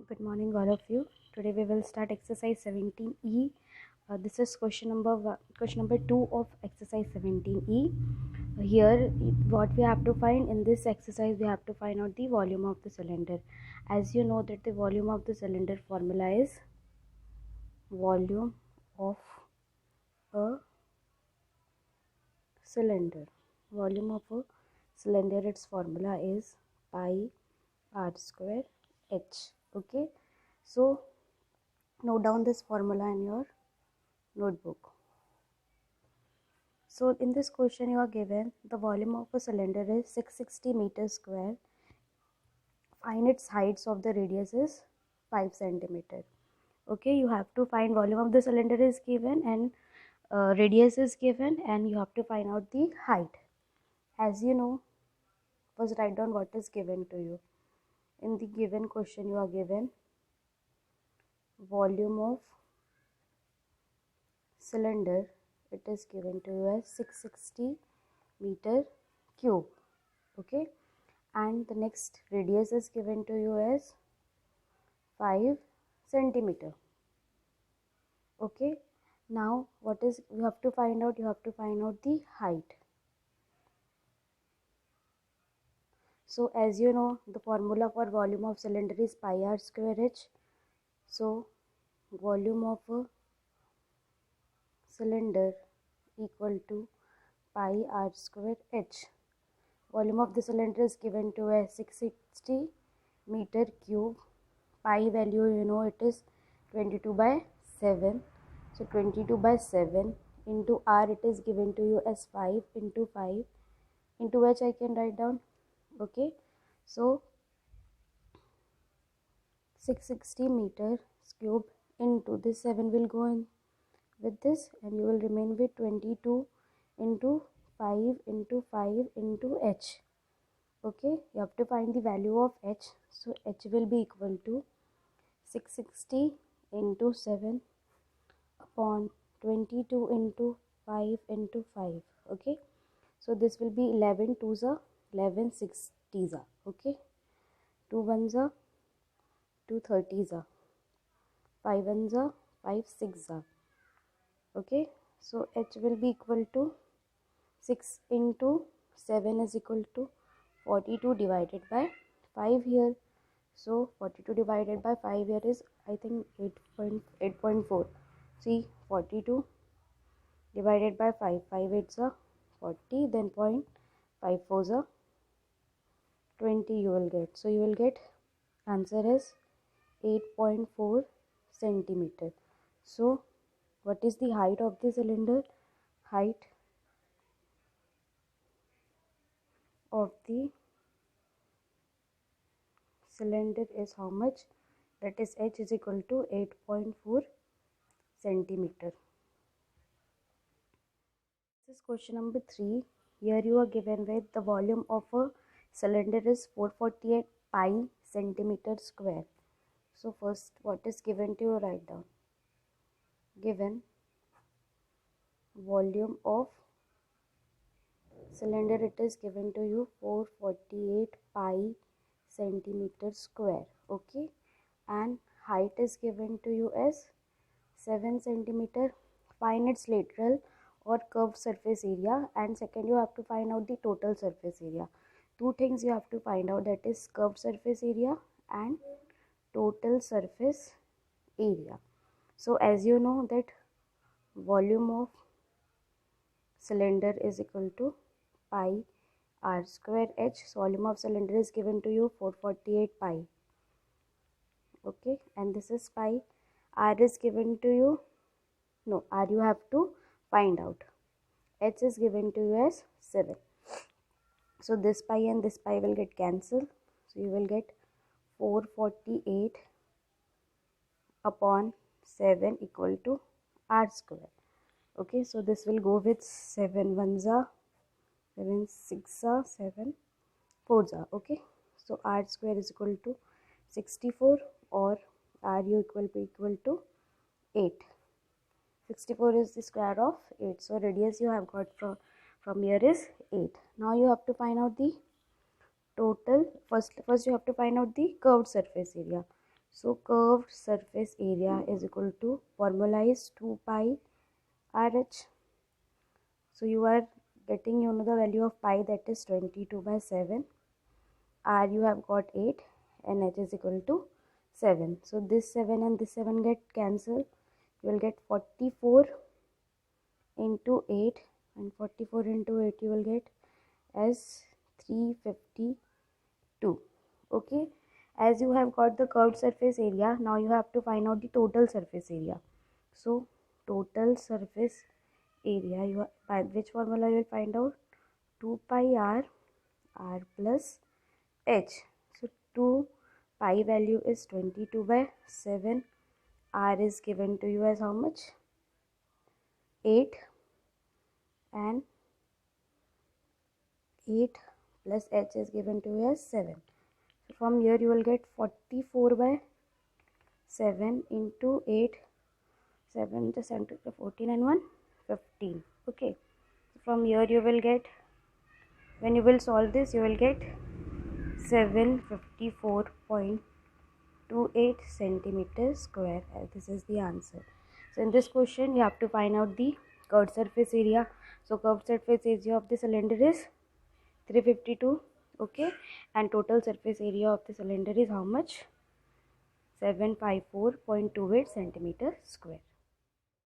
Good morning, all of you. Today we will start exercise 17E. This is question number 2 of exercise 17E. Here, what we have to find in this exercise, we have to find out the volume of the cylinder. As you know that the volume of the cylinder formula is volume of a cylinder. Volume of a cylinder, its formula is pi r square h. Okay, so note down this formula in your notebook. So in this question you are given the volume of a cylinder is 660 meters square. Find its heights of the radius is 5 centimeter. Okay, you have to find volume of the cylinder is given and radius is given, and you have to find out the height. As you know, first write down what is given to you. In the given question you are given volume of cylinder, it is given to you as 660 meter cube. Okay, and the next radius is given to you as 5 centimeter. Okay, now what is you have to find out? You have to find out the height. So as you know, the formula for volume of cylinder is pi r square h. So volume of a cylinder equal to pi r square h. Volume of the cylinder is given to as 660 meter cube. Pi value, you know, it is 22 by 7. So 22 by 7 into r, it is given to you as 5 into 5 into h I can write down. Okay, so 660 meters cube into this 7 will go in with this, and you will remain with 22 into 5 into 5 into h. Okay, you have to find the value of h. So h will be equal to 660 into 7 upon 22 into 5 into 5. Okay, so this will be 11 2s are 11 60s are. Okay, 2 1s are 2 30s are, 5 1s are 5 6s are. Okay, so h will be equal to 6 into 7 is equal to 42 divided by 5 here. So 42 divided by 5 here is I think 8.4. See, 42 divided by 5, 5 8s are 40, then 0.54s are 20 you will get. So you will get answer is 8.4 centimeter. So what is the height of the cylinder? Height of the cylinder is how much? That is h is equal to 8.4 centimeter. This is question number 3. Here you are given with the volume of a cylinder is 448 pi centimeter square. So first what is given to you, write down. Given volume of cylinder, it is given to you 448 pi centimeter square. Okay, and height is given to you as 7 centimeter. Find its lateral or curved surface area, and second you have to find out the total surface area. Two things you have to find out, that is curved surface area and total surface area. So as you know that volume of cylinder is equal to pi r square h. So volume of cylinder is given to you 448 pi. Okay, and this is pi. R is given to you, no, r you have to find out. H is given to you as 7. So this pi and this pi will get cancelled. So you will get 448 upon 7 equal to r square. Okay, so this will go with 7 1s are 7 6 are 7 4s are. Okay, so r square is equal to 64, or ru equal to 8. 64 is the square of 8. So radius you have got from here is 8. Now you have to find out the total. First you have to find out the curved surface area. So curved surface area is equal to, formula is 2 pi RH. So you are getting, you know, the value of pi, that is 22/7. R you have got 8 and H is equal to 7. So this 7 and this 7 get cancelled. You will get 44 into 8, and 44 into 8 you will get as 352. Okay, as you have got the curved surface area, now you have to find out the total surface area. So total surface area, you are, by which formula you will find out? 2 pi r plus h. So 2 pi value is 22/7. R is given to you as how much? 8, and 8 plus h is given to you as 7. So from here you will get 44/7 into 8, 7 just enter 14 and 1 15. Okay, so from here you will get, when you will solve this, you will get 754.28 centimeters square. This is the answer. So in this question you have to find out the curved surface area. So curved surface area of the cylinder is 352. Okay, and total surface area of the cylinder is how much? 754.28 centimeters square.